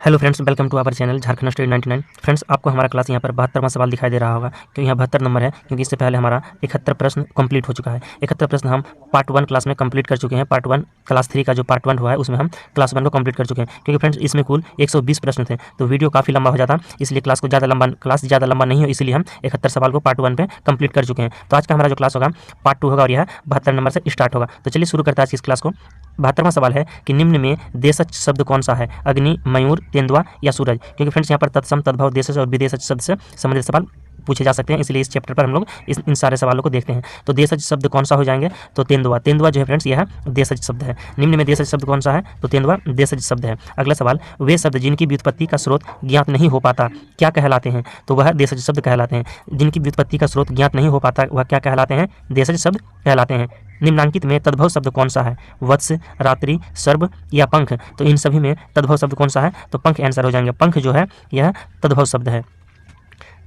Hello friends, welcome to our channel Jharkhand study 99। Friends, आपको हमारा class यहाँ पर 72वां सवाल दिखाई दे रहा होगा, क्योंकि यहाँ 72 नंबर है, क्योंकि इससे पहले हमारा 71 प्रश्न कंप्लीट हो चुका है। 71 प्रश्न हम पार्ट 1 क्लास में कंप्लीट कर चुके हैं। पार्ट 1 क्लास 3 का जो पार्ट 1 हुआ है उसमें हम क्लास 1 को कंप्लीट कर चुके हैं, क्योंकि फ्रेंड्स इसमें कुल 120 प्रश्न थे, तो वीडियो काफ़ी लंबा हो जाता, इसलिए क्लास ज़्यादा लंबा नहीं हो, इसलिए हम 71 सवाल को पार्ट 1 पे कंप्लीट कर चुके हैं। तो आज का हमारा जो क्लास होगा पार्ट 2 होगा और यह 72 नंबर से स्टार्ट होगा। तो चलिए शुरू करते हैं आज की इस क्लास को। 72वां सवाल है कि निम्न में देशज शब्द कौन सा है? अग्नि, मयूर, तेंदुआ या सूरज? क्योंकि फ्रेंड्स यहाँ पर तत्सम, तद्भव, देशज और विदेशज शब्द से संबंधित सवाल पूछे जा सकते हैं, इसलिए इस चैप्टर पर हम लोग इन सारे सवालों को देखते हैं। तो देशज शब्द कौन सा हो जाएंगे? तो तेंदुआ। तेंदुआ जो है फ्रेंड्स यह देशज शब्द है। निम्न में देशज शब्द कौन सा है? तो तेंदुआ देशज शब्द है। अगला सवाल, वे शब्द जिनकी व्युत्पत्ति का स्रोत ज्ञात नहीं हो पाता क्या कहलाते हैं? तो वह देशज शब्द कहलाते हैं। जिनकी व्युत्पत्ति का स्रोत ज्ञात नहीं हो पाता वह क्या कहलाते हैं? देशज शब्द कहलाते हैं। निम्नांकित में तद्भव शब्द कौन सा है? वत्स, रात्रि, सर्ब या पंख? तो इन सभी में तद्भव शब्द कौन सा है? तो पंख आंसर हो जाएंगे। पंख जो है यह तद्भव शब्द है।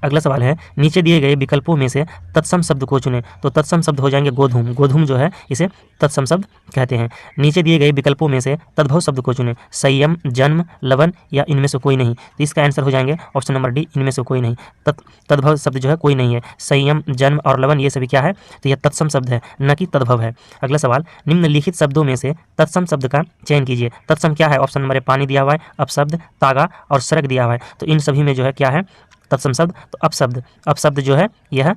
अगला सवाल है, नीचे दिए गए विकल्पों में से तत्सम शब्द को चुनें। तो तत्सम शब्द हो जाएंगे गोधूम। गोधूम जो है इसे तत्सम शब्द कहते हैं। नीचे दिए गए विकल्पों में से तद्भव शब्द को चुनें। संयम, जन्म, लवन या इनमें से कोई नहीं? तो इसका आंसर हो जाएंगे ऑप्शन नंबर डी, इनमें से कोई नहीं। तद्भव शब्द जो है कोई नहीं है। संयम, जन्म और लवन ये सभी क्या है? तो यह तत्सम शब्द है, न कि तद्भव है। अगला सवाल, निम्नलिखित शब्दों में से तत्सम शब्द का चयन कीजिए। तत्सम क्या है? ऑप्शन नंबर ए पानी दिया हुआ है, अपशब्द, तागा और सरक दिया हुआ है। तो इन सभी में जो है क्या है तत्सम शब्द? तो अपशब्द। अपशब्द जो है यह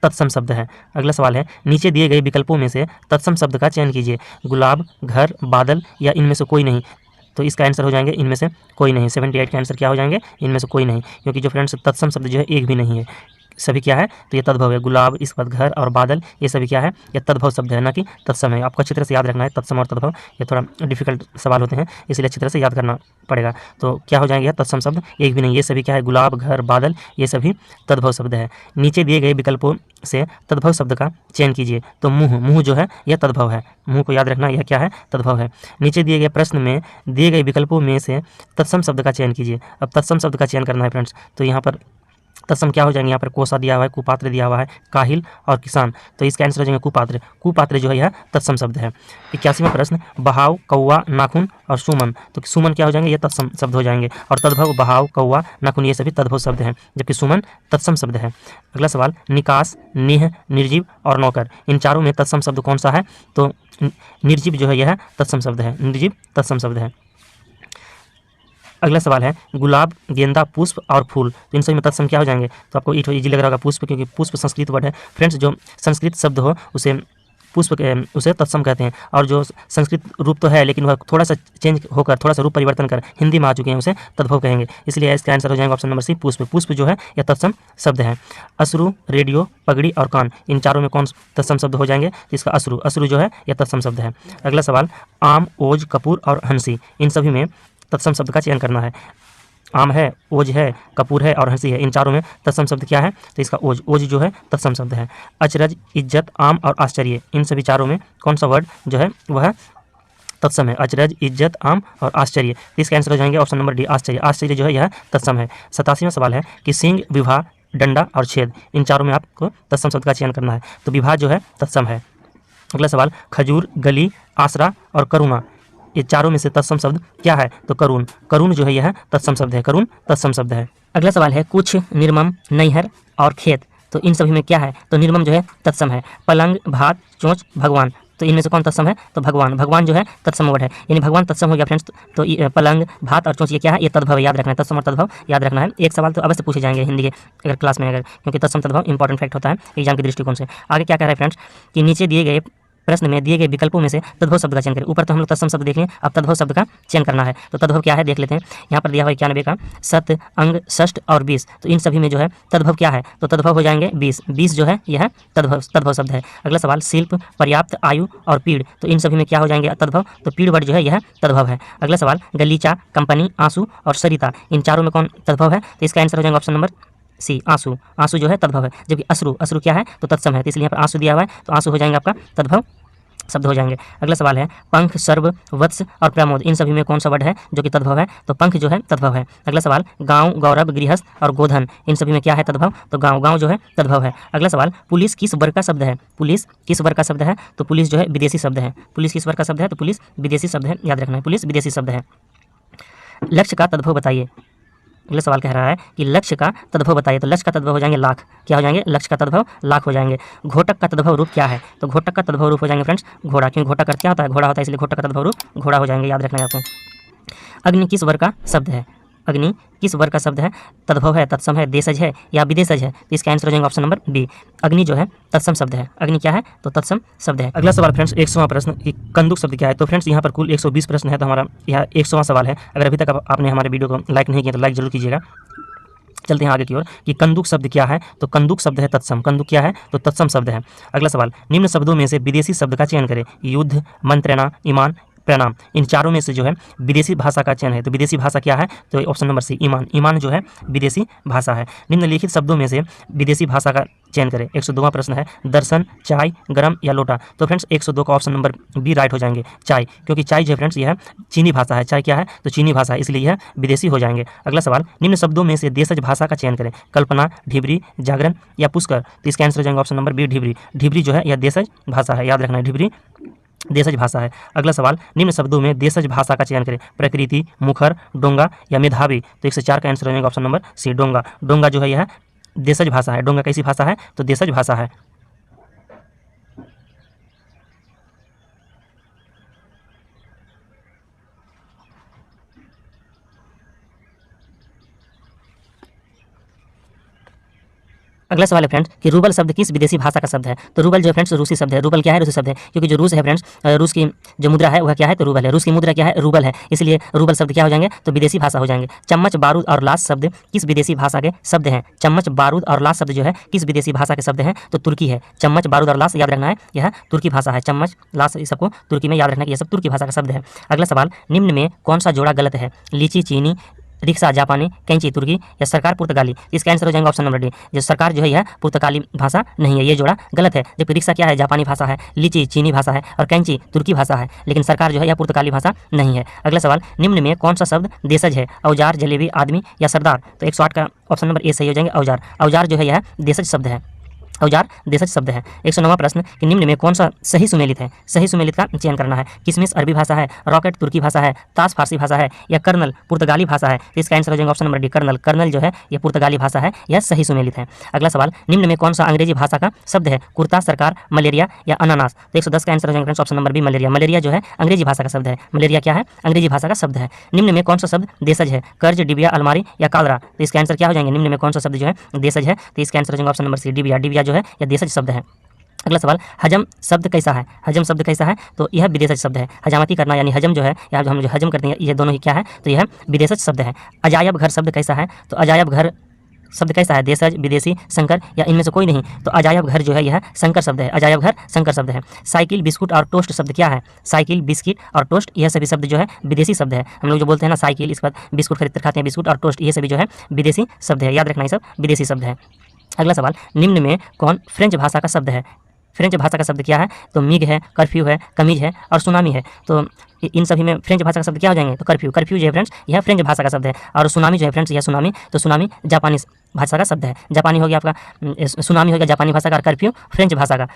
तत्सम शब्द है। अगला सवाल है, नीचे दिए गए विकल्पों में से तत्सम शब्द का चयन कीजिए। गुलाब, घर, बादल या इनमें से कोई नहीं? तो इसका आंसर हो जाएंगे इनमें से कोई नहीं। 78 का आंसर क्या हो जाएंगे? इनमें से कोई नहीं, क्योंकि जो फ्रेंड्स तत्सम शब्द जो है एक भी नहीं है, सभी क्या है? तो ये तद्भव है। गुलाब, इसके बाद घर और बादल ये सभी क्या है? ये तद्भव शब्द है, ना कि तत्सम है। आपको अच्छी तरह से याद रखना है तत्सम और तद्भव, ये थोड़ा डिफिकल्ट सवाल होते हैं, इसलिए अच्छी तरह से याद करना पड़ेगा। तो क्या हो जाएंगे? तत्सम शब्द एक भी नहीं, ये सभी क्या है? गुलाब, घर, बादल ये सभी तद्भव शब्द है। नीचे दिए गए विकल्पों से तद्भव शब्द का चयन कीजिए। तो मुँह, मुँह जो है यह तद्भव है। मुँह को याद रखना, यह क्या है? तद्भव है। नीचे दिए गए प्रश्न में दिए गए विकल्पों में से तत्सम शब्द का चयन कीजिए। अब तत्सम शब्द का चयन करना है फ्रेंड्स, तो यहाँ पर तत्सम क्या हो जाएंगे? यहाँ पर कोसा दिया हुआ है, कुपात्र दिया हुआ है, काहिल और किसान। तो इसका आंसर हो जाएंगे कुपात्र। कुपात्र जो है यह तत्सम शब्द है। 81वां प्रश्न, बहाव, कौवा, नाखून और सुमन। तो सुमन क्या हो जाएंगे? ये तत्सम शब्द हो जाएंगे। और तद्भव, बहाव, कौवा, नाखून ये सभी तद्भव शब्द हैं, जबकि सुमन तत्सम शब्द है। अगला सवाल, निकास, निह, निर्जीव और नौकर, इन चारों में तत्सम शब्द कौन सा है? तो निर्जीव जो है यह तत्सम शब्द है। निर्जीव तत्सम शब्द है। अगला सवाल है, गुलाब, गेंदा, पुष्प और फूल, तो इन सभी में तत्सम क्या हो जाएंगे? तो आपको इजी लग रहा होगा पुष्प, क्योंकि पुष्प संस्कृत वर्ड है फ्रेंड्स। जो संस्कृत शब्द हो उसे पुष्प उसे तत्सम कहते हैं, और जो संस्कृत रूप तो है लेकिन वह थोड़ा सा चेंज होकर, थोड़ा सा रूप परिवर्तन कर हिंदी में आ चुके हैं, उसे तद्भव कहेंगे। इसलिए इसका आंसर हो जाएगा ऑप्शन नंबर सी, पुष्प। पुष्प जो है यह तत्सम शब्द है। अश्रु, रेडियो, पगड़ी और कान, इन चारों में कौन तत्सम शब्द हो जाएंगे? तो इसका अश्रु। अश्रु जो है यह तत्सम शब्द है। अगला सवाल, आम, ओज, कपूर और हंसी, इन सभी में तत्सम शब्द का चयन करना है। आम है, ओज है, कपूर है और हंसी है, इन चारों में तत्सम शब्द क्या है? तो इसका ओज। ओज जो है तत्सम शब्द है। अचरज, इज्जत, आम और आश्चर्य, इन सभी चारों में कौन सा वर्ड जो है वह तत्सम है? अचरज, इज्जत, आम और आश्चर्य। इसका आंसर हो जाएंगे ऑप्शन नंबर डी, आश्चर्य। आश्चर्य जो है यह तत्सम है। 87वां सवाल है कि सिंह, विवाह, डंडा और छेद, इन चारों में आपको तत्सम शब्द का चयन करना है। तो विवाह जो है तत्सम है। अगला सवाल, खजूर, गली, आसरा और करुणा, ये चारों में से तत्सम शब्द क्या है? तो करुण। करुण जो है यह तत्सम शब्द है। करुण तत्सम शब्द है। अगला सवाल है, कुछ, निर्मम, नैहर और खेत, तो इन सभी में क्या है? तो निर्मम जो है तत्सम है। पलंग, भात, चोंच, भगवान, तो इनमें से कौन तत्सम है? तो भगवान। भगवान जो है तत्सम वर्ड है, यानी भगवान तत्सम हो गया फ्रेंड्स। तो पलंग, भात और चोंच ये क्या है? ये तद्भव है, याद रखना है। तत्सम और तद्भव याद रखना है। एक सवाल तो अवश्य पूछे जाएंगे हिंदी के अगर क्लास में, अगर, क्योंकि तत्सम तद्भव इंपॉर्टेंट फैक्ट होता है एग्जाम के दृष्टिकोण से। आगे क्या कह रहा है फ्रेंड्स कि नीचे दिए गए प्रश्न में दिए गए विकल्पों में से तद्भव शब्द का चयन करें। ऊपर तो हम लोग तत्सम शब्द देख लें, अब तद्भव शब्द का चयन करना है। तो तद्भव क्या है देख लेते हैं। यहाँ पर दिया हुआ 91 का सत, अंग, षष्ठ और 20, तो इन सभी में जो है तद्भव क्या है? तो तद्भव हो जाएंगे 20। 20 जो है यह तद्भव शब्द है। अगला सवाल, शिल्प, पर्याप्त, आयु और पीड़, तो इन सभी में क्या हो जाएंगे? तद्भव। तो पीड़ वर्ड जो है यह तद्भव है। अगला सवाल, गलीचा, कंपनी, आंसू और सरिता, इन चारों में कौन तद्भव है? तो इसका आंसर हो जाएगा ऑप्शन नंबर सी, आंसू। आंसू जो है तद्भव है, जबकि अश्रु, अश्रु क्या है? तो तत्सम है, तो इसलिए यहाँ पर आंसू दिया हुआ है, तो आंसू हो जाएंगे आपका तद्भव शब्द हो जाएंगे। अगला सवाल है, पंख, सर्व, वत्स और प्रमोद, इन सभी में कौन सा वर्ड है जो कि तद्भव है? तो पंख जो है तद्भव है। अगला सवाल, गांव, गौरव, गृहस्थ और गोधन, इन सभी में क्या है तद्भव? तो गांव। गांव जो है तद्भव है। अगला सवाल, पुलिस किस वर्ग का शब्द है? पुलिस किस वर्ग का शब्द है? तो पुलिस जो है विदेशी शब्द है। पुलिस किस वर्ग का शब्द है? तो पुलिस विदेशी शब्द है, याद रखना है, पुलिस विदेशी शब्द है। लक्ष्य का तद्भव बताइए। अगला सवाल कह रहा है कि लक्ष्य का तद्भव बताइए। तो लक्ष्य का तद्भव हो जाएंगे लाख। क्या हो जाएंगे? लक्ष्य का तद्भव लाख हो जाएंगे। घोटक का तद्भव रूप क्या है? तो घोटक का तद्भव रूप हो जाएंगे फ्रेंड्स घोड़ा, क्योंकि घोटक अर्थ क्या होता है? घोड़ा होता है, इसलिए घोटक का तद्भव रूप घोड़ा हो जाएंगे, याद रखना है आपको। अग्नि किस वर्ग का शब्द है? अग्नि किस वर्ग का शब्द है? तद्भव है, तत्सम है, देशज है या विदेशज है? तो इसका आंसर हो जाएगा ऑप्शन नंबर बी। अग्नि जो है तत्सम शब्द है। अग्नि क्या है? तो तत्सम शब्द है। अगला सवाल फ्रेंड्स 100वां प्रश्न कि कंदुक शब्द क्या है? तो फ्रेंड्स यहाँ पर कुल 120 प्रश्न है, तो हमारा यह 100वां सवाल है। अगर अभी तक आपने हमारे वीडियो को लाइक नहीं किया तो लाइक जरूर कीजिएगा। चलते हैं आगे की ओर कि कंदुक शब्द क्या है? तो कंदुक शब्द है तत्सम। कंदुक क्या है? तो तत्सम शब्द है। अगला सवाल, निम्न शब्दों में से विदेशी शब्द का चयन करें। युद्ध, मंत्रणा, ईमान, प्रणाम। इन चारों में से जो है विदेशी भाषा का चयन है। तो विदेशी भाषा क्या है? तो ऑप्शन नंबर सी ईमान। ईमान जो है विदेशी भाषा है। निम्नलिखित शब्दों में से विदेशी भाषा का चयन करें। 102वां प्रश्न है, दर्शन, चाय, गरम या लोटा। तो फ्रेंड्स 102 का ऑप्शन नंबर बी राइट हो जाएंगे, चाय, क्योंकि चाय जो है फ्रेंड्स यह चीनी भाषा है। चाय क्या है? तो चीनी भाषा है, इसलिए यह विदेशी हो जाएंगे। अगला सवाल, निम्न शब्दों में से देशज भाषा का चयन करें। कल्पना, ढिबरी, जागरण या पुष्कर। तो इसका आंसर हो जाएगा ऑप्शन नंबर बी ढिबरी। ढिबरी जो है यह देशज भाषा है, याद रखना है, ढिबरी देशज भाषा है। अगला सवाल, निम्न शब्दों में देशज भाषा का चयन करें। प्रकृति, मुखर, डोंगा या मेधावी। तो 104 का आंसर हो जाएगा ऑप्शन नंबर सी डोंगा। डोंगा जो है यह देशज भाषा है। डोंगा कैसी भाषा है? तो देशज भाषा है। अगला सवाल है फ्रेंड्स कि रूबल शब्द किस विदेशी भाषा का शब्द है? तो रूबल जो है फ्रेंड्स रूसी शब्द है। रूबल क्या है? रूसी शब्द है, क्योंकि जो रूस है फ्रेंड्स, रूस की जो मुद्रा है वह क्या है? तो रूबल है। रूस की मुद्रा क्या है? रूबल है, इसलिए रूबल शब्द क्या हो जाएंगे? तो विदेशी भाषा हो जाएंगे। चम्मच, बारूद और लाश शब्द किस विदेशी भाषा के शब्द हैं? चम्मच, बारूद और लाश शब्द जो है किस विदेशी भाषा के शब्द हैं? तो तुर्की है। चम्मच, बारूद और लाश याद रखना है, यह तुर्की भाषा है। चम्मच, लाश, इस सबको तुर्की में याद रखना है, यह सब तुर्की भाषा का शब्द है। अगला सवाल, निम्न में कौन सा जोड़ा गलत है? लीची चीनी, रिक्शा जापानी, कैंची तुर्की या सरकार पुर्तगाली। इसका आंसर हो जाएगा ऑप्शन नंबर डी। जो सरकार जो है यह पुर्तगाली भाषा नहीं है, ये जोड़ा गलत है। जबकि रिक्शा क्या है? जापानी भाषा है, लीची चीनी भाषा है और कैंची तुर्की भाषा है, लेकिन सरकार जो है यह पुर्तगाली भाषा नहीं है। अगला सवाल, निम्न में कौन सा शब्द देशज है? औजार, जलेबी, आदमी या सरदार। तो 108 का ऑप्शन नंबर ए सही हो जाएंगे, औजार। औजार जो है यह देशज शब्द है। औजार देशज शब्द है। 109वां प्रश्न कि निम्न में कौन सा सही सुमेलित है? सही सुमेलित का चयन करना है। किशमिश अरबी भाषा है, रॉकेट तुर्की भाषा है, ताश फारसी भाषा है या कर्नल पुर्तगाली भाषा है। तो इसका आंसर हो जाएगा option number D kernel. Kernel जो है यह पुर्तगाली भाषा है, यह सही सुमेलित है। अगला सवाल, निम्न में कौन सा अंग्रेजी भाषा का शब्द है? कुर्ता, सरकार, मलेरिया या अनानास। तो 110 का आंसर हो जाएगा option number B malaria. Malaria जो है अंग्रेजी भाषा का शब्द है। मलेरिया क्या है? अंग्रेजी भाषा का शब्द है। निम्न में कौन सा शब्द देशज है? कर्ज, डिबिया, अलमारी या कालरा। तो इसका आंसर क्या हो जाएंगे? निम्न में कौन सा शब्द जो है देशज है? तो इसका आंसर हो जाएगा ऑप्शन नंबर सी डिबिया। डिबिया जो है यह देशज शब्द है। अगला सवाल, हजम शब्द कैसा है? हजम शब्द कैसा है? तो यह विदेशज शब्द है। हजामती करना यानी हजम जो है, या हम जो हजम करते हैं, ये दोनों ही क्या है? तो यह विदेशज शब्द है। अजायब घर शब्द कैसा है? तो अजायब घर शब्द कैसा है? देशज, विदेशी, संकर या इनमें से कोई नहीं। तो अजायब घर जो है यह संकर शब्द है। अजायब घर संकर शब्द है। साइकिल, बिस्कुट और टोस्ट शब्द क्या है? साइकिल, बिस्किट और टोस्ट यह सभी शब्द जो है विदेशी शब्द है। हम लोग जो बोलते हैं ना साइकिल, इसके बाद बिस्कुट खरीद कर खाते हैं, बिस्कुट और टोस्ट ये सभी जो है विदेशी शब्द है, याद रखना ये सब विदेशी शब्द है। अगला सवाल, निम्न में कौन फ्रेंच भाषा का शब्द है? फ्रेंच भाषा का शब्द क्या है? तो मिग है, कर्फ्यू है, कमीज है और सुनामी है। तो इन सभी में फ्रेंच भाषा का शब्द क्या हो जाएंगे? तो कर्फ्यू। कर्फ्यू जो है फ्रेंड्स यह फ्रेंच भाषा का शब्द है। और सुनामी जो है फ्रेंड्स यह सुनामी, तो सुनामी जापानी भाषा का शब्द है। जापानी हो गया आपका, सुनामी हो गया जापानी भाषा का और कर्फ्यू फ्रेंच भाषा का।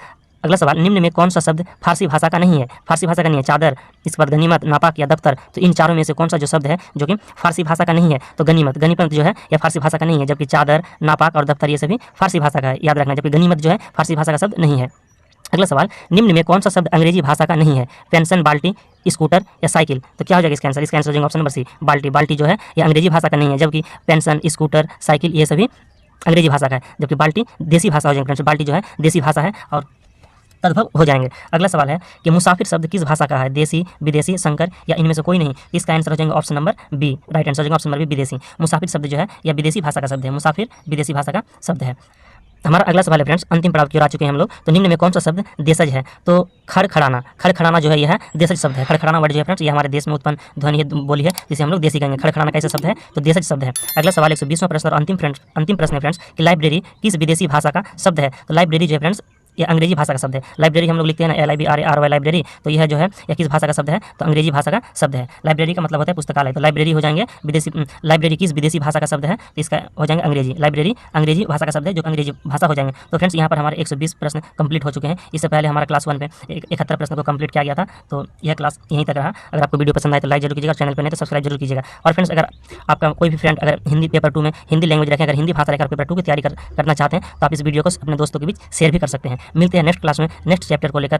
अगला सवाल, निम्न में कौन सा शब्द फारसी भाषा का नहीं है? फारसी भाषा का नहीं है। चादर, इस पर गनीमत, नापाक या दफ्तर। तो इन चारों में से कौन सा जो शब्द है जो कि फारसी भाषा का नहीं है? तो गनीमत। गनीमत जो है यह फारसी भाषा का नहीं है, जबकि चादर, नापाक और दफ्तर ये सभी फारसी भाषा का है, याद रखना। जबकि गनीमत जो है फारसी भाषा का शब्द नहीं है। अगला सवाल, निम्न में कौन सा शब्द अंग्रेजी भाषा का नहीं है? पेंशन, बाल्टी, स्कूटर या साइकिल। तो क्या हो जाएगा इसका आंसर? इसका आंसर हो जाएगा ऑप्शन नंबर सी बाल्टी। बाल्टी जो है यह अंग्रेजी भाषा का नहीं है, जबकि पेंशन, स्कूटर, साइकिल ये सभी अंग्रेजी भाषा का है, जबकि बाल्टी देसी भाषा हो जाएगी फ्रेंड्स। बाल्टी जो है देसी भाषा है और तद्भव हो जाएंगे। अगला सवाल है कि मुसाफिर शब्द किस भाषा का है? देसी, विदेशी, संकर या इनमें से कोई नहीं। इसका आंसर हो जाएगा option number B. Right answer हो जाएगा ऑप्शन नंबर बी विदेशी। मुसाफिर शब्द जो है यह विदेशी भाषा का शब्द है। मुसाफिर विदेशी भाषा का शब्द है। हमारा अगला सवाल है फ्रेंड्स, अंतिम पड़ाव की ओर आ चुके हैं हम लोग। तो निम्न में कौन सा शब्द देशज है? तो खड़खड़ाना। खड़खड़ाना जो है यह देशज शब्द है। खड़खड़ाना वर्ड जो है फ्रेंड्स ये हमारे देश में उत्पन्न ध्वनि बोली है, जिसे हम लोग देसी कहेंगे। खड़खड़ाना कैसा शब्द है? तो देशज शब्द है। अगला सवाल 120वां प्रश्न और अंतिम प्रश्न है फ्रेंड्स कि लाइब्रेरी किस विदेशी भाषा का शब्द है? तो लाइब्रेरी जो है फ्रेंड्स ये अंग्रेजी भाषा का शब्द है। लाइब्रेरी हम लोग लिखते हैं ना, LIBRARY लाइब्रेरी, तो यह जो है यह किस भाषा का शब्द है, तो अंग्रेजी भाषा का शब्द है। लाइब्रेरी का मतलब होता है पुस्तकालय, तो लाइब्रेरी हो जाएंगे विदेशी, लाइब्रेरी किस विदेशी भाषा का शब्द है, तो इसका हो जाएंगे अंग्रेजी। लाइब्रेरी अंग्रेजी भाषा का शब्द है, जो अंग्रेजी भाषा हो जाएंगे। तो फ्रेंड्स यहाँ पर हमारे 120 प्रश्न कंप्लीट हो चुके हैं। इससे पहले हमारा क्लास 1 पे 71 प्रश्न को कंप्लीट किया गया था। तो यह क्लास यहीं तक रहा। अगर आपको वीडियो पसंद आए तो लाइक जरूर कीजिएगा, चैनल पर नहीं तो सब्सक्राइब जरूर कीजिएगा। और फ्रेंड्स अगर आपका कोई भी फ्रेंड अगर हिंदी पेपर 2 में हिंदी लैंग्वेज रखें, अगर हिंदी भाषा लेकर पेपर 2 की तैयारी करना चाहते हैं, तो आप इस वीडियो को अपने दोस्तों के बीच शेयर भी कर सकते हैं। मिलते हैं नेक्स्ट क्लास में नेक्स्ट चैप्टर को लेकर।